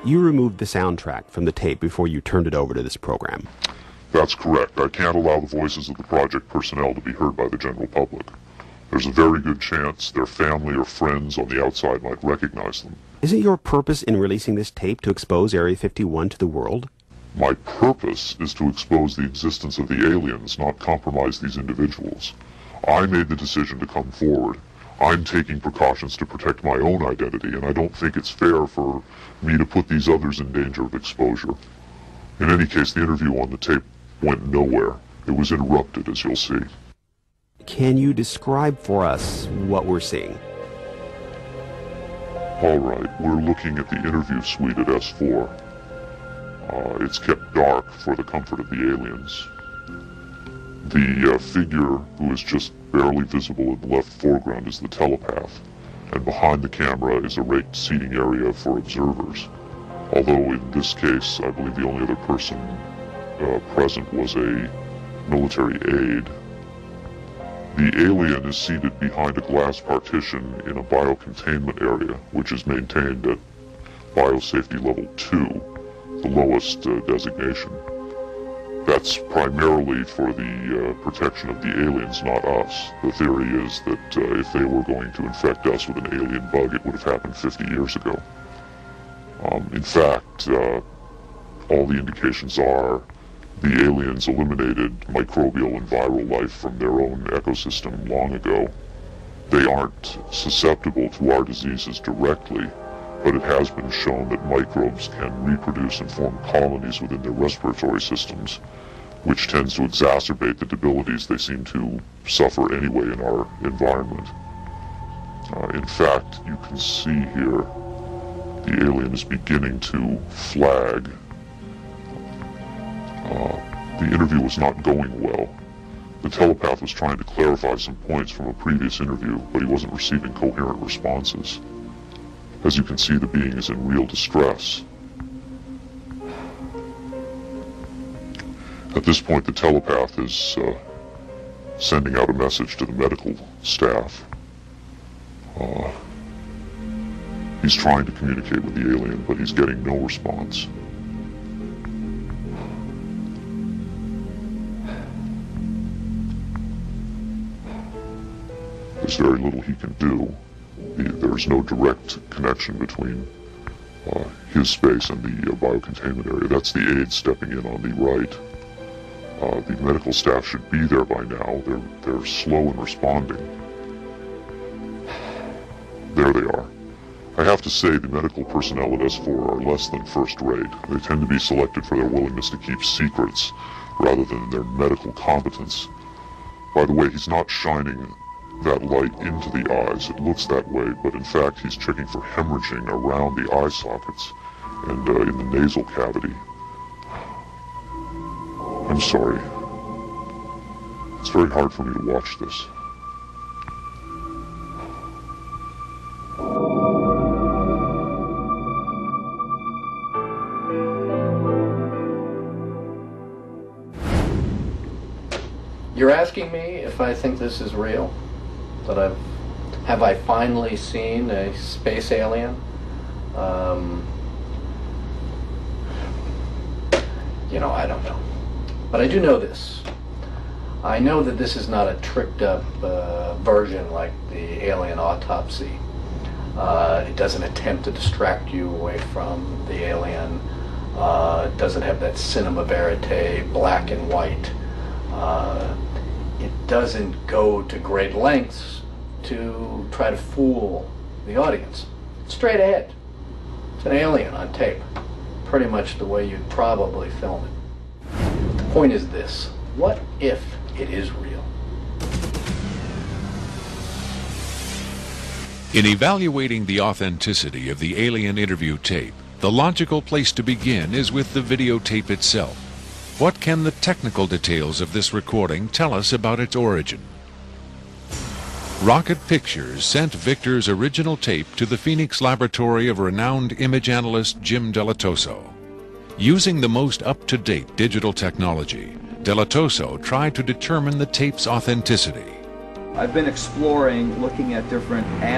You removed the soundtrack from the tape before you turned it over to this program. That's correct. I can't allow the voices of the project personnel to be heard by the general public. There's a very good chance their family or friends on the outside might recognize them. Isn't your purpose in releasing this tape to expose Area 51 to the world? My purpose is to expose the existence of the aliens, not compromise these individuals. I made the decision to come forward. I'm taking precautions to protect my own identity, and I don't think it's fair for me to put these others in danger of exposure. In any case, the interview on the tape went nowhere. It was interrupted, as you'll see. Can you describe for us what we're seeing? All right, we're looking at the interview suite at S4. It's kept dark for the comfort of the aliens. The figure who is just barely visible in the left foreground is the telepath, and behind the camera is a raked seating area for observers. Although in this case, I believe the only other person present was a military aide. The alien is seated behind a glass partition in a biocontainment area, which is maintained at biosafety level 2, the lowest designation. That's primarily for the protection of the aliens, not us. The theory is that if they were going to infect us with an alien bug, it would have happened 50 years ago. In fact, all the indications are the aliens eliminated microbial and viral life from their own ecosystem long ago. They aren't susceptible to our diseases directly, but it has been shown that microbes can reproduce and form colonies within their respiratory systems, which tends to exacerbate the debilities they seem to suffer anyway in our environment. In fact, you can see here the alien is beginning to flag. The interview was not going well. The telepath was trying to clarify some points from a previous interview, but he wasn't receiving coherent responses. As you can see, the being is in real distress. At this point, the telepath is sending out a message to the medical staff. He's trying to communicate with the alien, but he's getting no response. There's very little he can do. There's no direct connection between his space and the biocontainment area. That's the aide stepping in on the right. The medical staff should be there by now. They're slow in responding. There they are. I have to say the medical personnel at S4 are less than first rate. They tend to be selected for their willingness to keep secrets rather than their medical competence. By the way, he's not shining that light into the eyes. It looks that way, but in fact he's checking for hemorrhaging around the eye sockets and in the nasal cavity. I'm sorry. It's very hard for me to watch this. You're asking me if I think this is real? That have I finally seen a space alien? You know, I don't know. But I do know this. I know that this is not a tricked up version like the Alien Autopsy. It doesn't attempt to distract you away from the alien. It doesn't have that cinema verite, black and white. It doesn't go to great lengths to try to fool the audience. It's straight ahead. It's an alien on tape. Pretty much the way you'd probably film it. The point is this: what if it is real? In evaluating the authenticity of the alien interview tape, the logical place to begin is with the videotape itself. What can the technical details of this recording tell us about its origin? Rocket Pictures sent Victor's original tape to the Phoenix laboratory of renowned image analyst Jim Delatoso. Using the most up-to-date digital technology, Delatoso tried to determine the tape's authenticity. I've been exploring, looking at different aspects